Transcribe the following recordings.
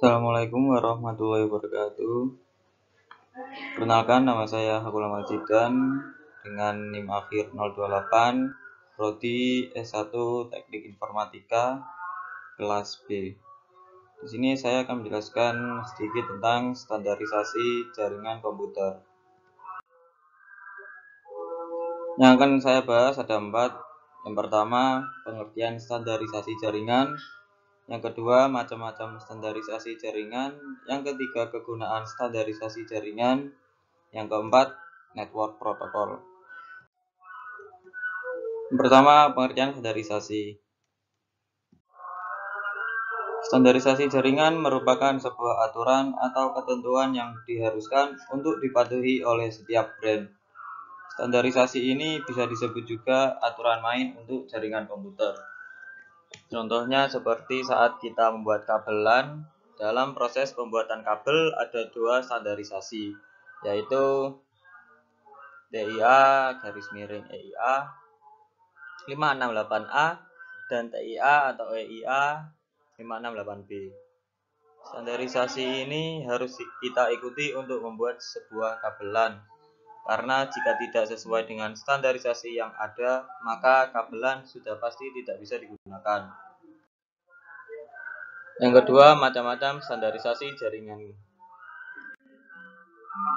Assalamualaikum warahmatullahi wabarakatuh. Perkenalkan, nama saya Hakul Majidan dengan NIM akhir 028, prodi S1 Teknik Informatika kelas B. Di sini saya akan menjelaskan sedikit tentang standarisasi jaringan komputer. Yang akan saya bahas ada 4. Yang pertama, pengertian standarisasi jaringan. Yang kedua, macam-macam standarisasi jaringan. Yang ketiga, kegunaan standarisasi jaringan. Yang keempat, network protokol. Yang pertama, pengertian standarisasi. Standarisasi jaringan merupakan sebuah aturan atau ketentuan yang diharuskan untuk dipatuhi oleh setiap brand. Standarisasi ini bisa disebut juga aturan main untuk jaringan komputer. Contohnya seperti saat kita membuat kabelan, dalam proses pembuatan kabel ada 2 standarisasi, yaitu TIA EIA 568A dan TIA atau EIA 568B. Standarisasi ini harus kita ikuti untuk membuat sebuah kabelan, karena jika tidak sesuai dengan standarisasi yang ada, maka kabelan sudah pasti tidak bisa digunakan. Yang kedua, macam-macam standarisasi jaringan.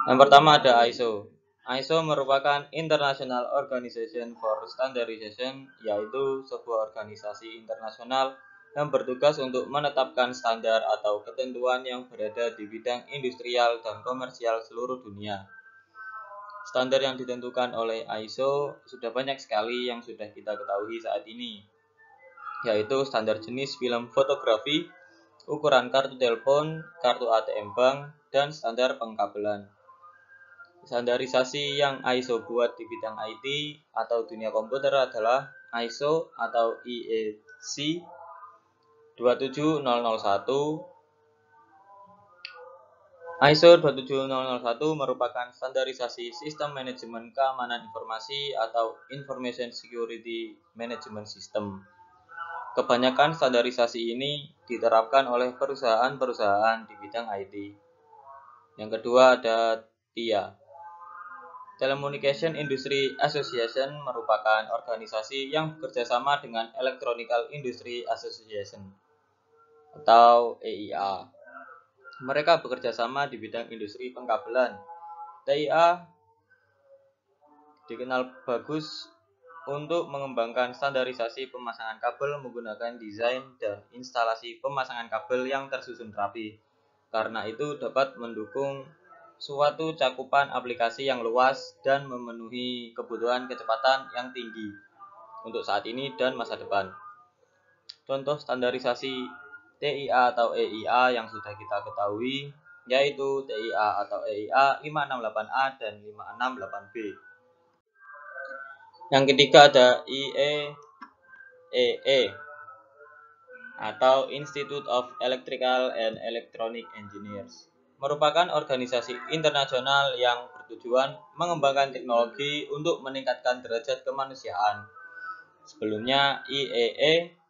Yang pertama ada ISO. ISO merupakan International Organization for Standardization, yaitu sebuah organisasi internasional yang bertugas untuk menetapkan standar atau ketentuan yang berada di bidang industrial dan komersial seluruh dunia. Standar yang ditentukan oleh ISO sudah banyak sekali yang sudah kita ketahui saat ini, yaitu standar jenis film fotografi, ukuran kartu telepon, kartu ATM bank, dan standar pengkabelan. Standarisasi yang ISO buat di bidang IT atau dunia komputer adalah ISO atau IEC 27001. ISO 27001 merupakan standarisasi sistem manajemen keamanan informasi atau Information Security Management System. Kebanyakan standarisasi ini diterapkan oleh perusahaan-perusahaan di bidang IT. Yang kedua ada TIA. Telecommunication Industry Association merupakan organisasi yang bekerjasama dengan Electronic Industry Association atau EIA. Mereka bekerjasama di bidang industri pengkabelan. TIA dikenal bagus untuk mengembangkan standarisasi pemasangan kabel menggunakan desain dan instalasi pemasangan kabel yang tersusun rapi. Karena itu dapat mendukung suatu cakupan aplikasi yang luas dan memenuhi kebutuhan kecepatan yang tinggi untuk saat ini dan masa depan. Contoh standarisasi TIA atau EIA yang sudah kita ketahui yaitu TIA atau EIA 568A dan 568B. Yang ketiga ada IEEE atau Institute of Electrical and Electronic Engineers. Merupakan organisasi internasional yang bertujuan mengembangkan teknologi untuk meningkatkan derajat kemanusiaan. Sebelumnya IEEE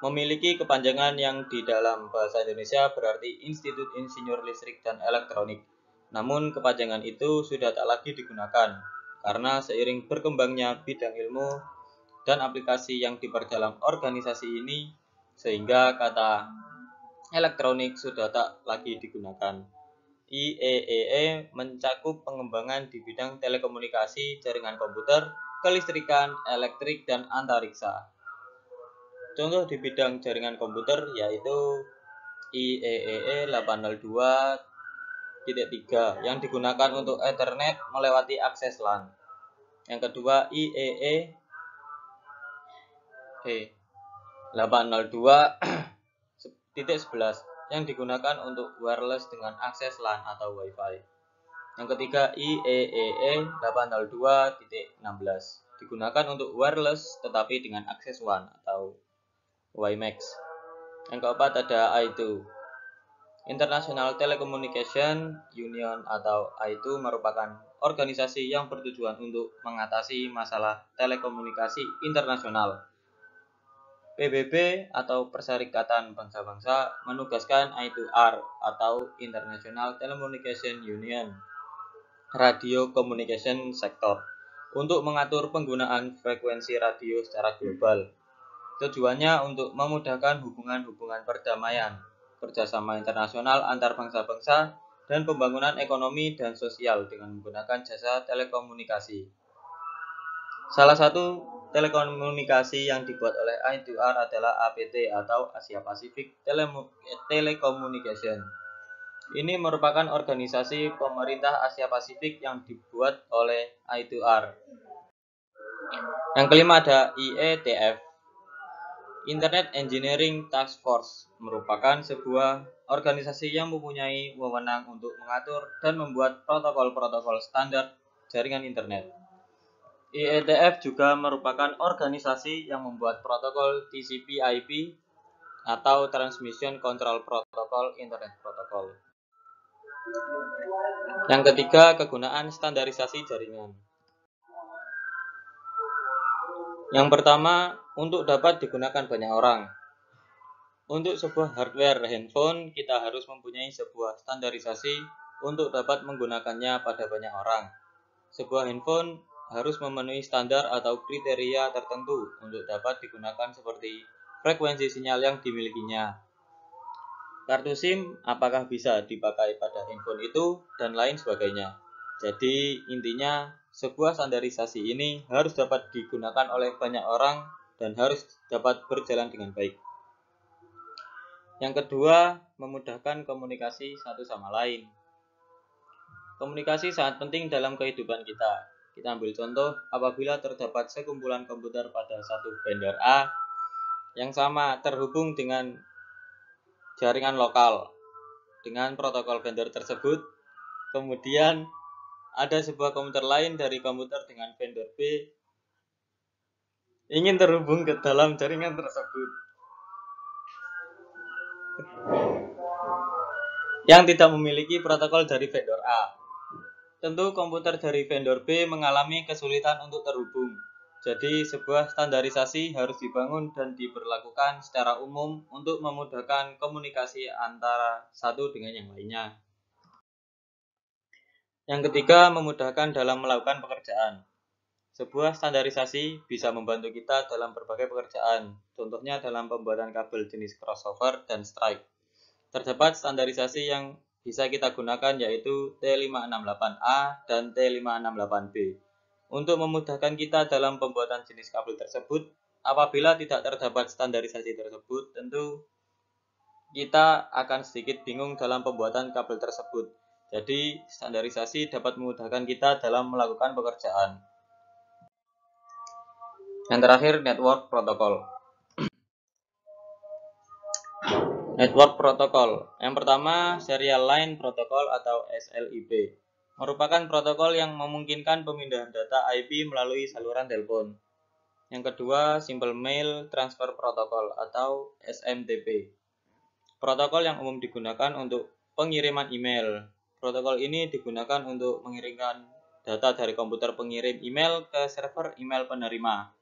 memiliki kepanjangan yang di dalam bahasa Indonesia berarti Institut Insinyur Listrik dan Elektronik. Namun kepanjangan itu sudah tak lagi digunakan karena seiring berkembangnya bidang ilmu dan aplikasi yang diperdalam organisasi ini, sehingga kata elektronik sudah tak lagi digunakan. IEEE mencakup pengembangan di bidang telekomunikasi, jaringan komputer, kelistrikan, elektrik, dan antariksa. Contoh di bidang jaringan komputer yaitu IEEE 802.3 yang digunakan untuk Ethernet melewati akses LAN. Yang kedua IEEE 802.11 yang digunakan untuk wireless dengan akses LAN atau Wi-Fi. Yang ketiga IEEE 802.16 digunakan untuk wireless tetapi dengan akses WAN atau WiMAX. Yang keempat ada I2. International Telecommunication Union atau I2 merupakan organisasi yang bertujuan untuk mengatasi masalah telekomunikasi internasional. PBB atau Perserikatan Bangsa-Bangsa menugaskan I2R atau International Telecommunication Union, Radio Communication Sector, untuk mengatur penggunaan frekuensi radio secara global. Tujuannya untuk memudahkan hubungan-hubungan perdamaian, kerjasama internasional antar bangsa-bangsa, dan pembangunan ekonomi dan sosial dengan menggunakan jasa telekomunikasi. Salah satu telekomunikasi yang dibuat oleh I2R adalah APT atau Asia Pacific Telecommunication. Ini merupakan organisasi pemerintah Asia Pasifik yang dibuat oleh I2R. Yang kelima ada IETF, Internet Engineering Task Force, merupakan sebuah organisasi yang mempunyai wewenang untuk mengatur dan membuat protokol-protokol standar jaringan internet. IETF juga merupakan organisasi yang membuat protokol TCP/IP atau Transmission Control Protocol Internet Protocol. Yang ketiga, kegunaan standarisasi jaringan. Yang pertama, untuk dapat digunakan banyak orang. Untuk sebuah hardware handphone, kita harus mempunyai sebuah standarisasi untuk dapat menggunakannya pada banyak orang. Sebuah handphone harus memenuhi standar atau kriteria tertentu untuk dapat digunakan seperti frekuensi sinyal yang dimilikinya, kartu SIM apakah bisa dipakai pada handphone itu, dan lain sebagainya. Jadi intinya sebuah standarisasi ini harus dapat digunakan oleh banyak orang dan harus dapat berjalan dengan baik. Yang kedua, memudahkan komunikasi satu sama lain. Komunikasi sangat penting dalam kehidupan kita. Kita ambil contoh, apabila terdapat sekumpulan komputer pada satu vendor A yang sama terhubung dengan jaringan lokal dengan protokol vendor tersebut, kemudian ada sebuah komputer lain dari komputer dengan vendor B ingin terhubung ke dalam jaringan tersebut yang tidak memiliki protokol dari vendor A. Tentu komputer dari vendor B mengalami kesulitan untuk terhubung. Jadi sebuah standarisasi harus dibangun dan diberlakukan secara umum untuk memudahkan komunikasi antara satu dengan yang lainnya. Yang ketiga, memudahkan dalam melakukan pekerjaan. Sebuah standarisasi bisa membantu kita dalam berbagai pekerjaan, contohnya dalam pembuatan kabel jenis crossover dan strike. Terdapat standarisasi yang bisa kita gunakan yaitu T568A dan T568B. Untuk memudahkan kita dalam pembuatan jenis kabel tersebut, apabila tidak terdapat standarisasi tersebut, tentu kita akan sedikit bingung dalam pembuatan kabel tersebut. Jadi, standarisasi dapat memudahkan kita dalam melakukan pekerjaan. Yang terakhir, network protocol. Network protocol. Yang pertama, Serial Line Protocol atau SLIP. Merupakan protokol yang memungkinkan pemindahan data IP melalui saluran telepon. Yang kedua, Simple Mail Transfer Protocol atau SMTP. Protokol yang umum digunakan untuk pengiriman email. Protokol ini digunakan untuk mengirimkan data dari komputer pengirim email ke server email penerima.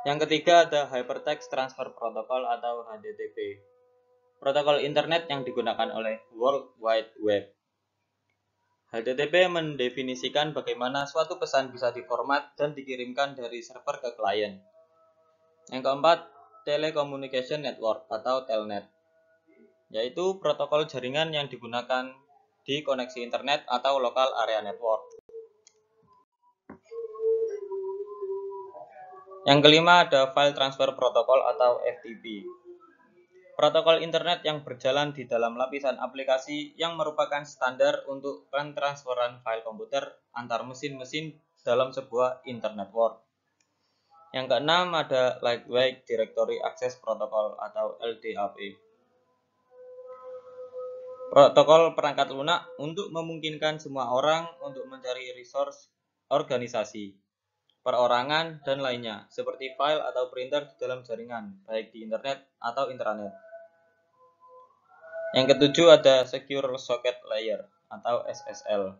Yang ketiga ada Hypertext Transfer Protocol atau HTTP. Protokol internet yang digunakan oleh World Wide Web. HTTP mendefinisikan bagaimana suatu pesan bisa diformat dan dikirimkan dari server ke klien. Yang keempat, Telecommunication Network atau Telnet, yaitu protokol jaringan yang digunakan di koneksi internet atau Local Area Network. Yang kelima ada File Transfer Protocol atau FTP. Protokol internet yang berjalan di dalam lapisan aplikasi yang merupakan standar untuk pentransferan file komputer antar mesin-mesin dalam sebuah internet network. Yang keenam ada Lightweight Directory Access Protocol atau LDAP. Protokol perangkat lunak untuk memungkinkan semua orang untuk mencari resource organisasi, perorangan, dan lainnya, seperti file atau printer di dalam jaringan, baik di internet atau intranet. Yang ketujuh ada Secure Socket Layer atau SSL,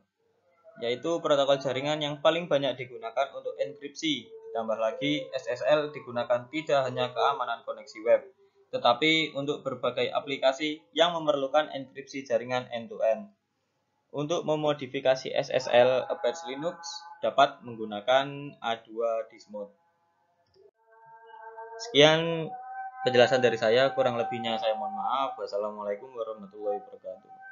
yaitu protokol jaringan yang paling banyak digunakan untuk enkripsi Ditambah lagi, SSL digunakan tidak hanya keamanan koneksi web, tetapi untuk berbagai aplikasi yang memerlukan enkripsi jaringan end-to-end. Untuk memodifikasi SSL Apache Linux dapat menggunakan A2 Dismode. Sekian penjelasan dari saya, kurang lebihnya saya mohon maaf. Wassalamualaikum warahmatullahi wabarakatuh.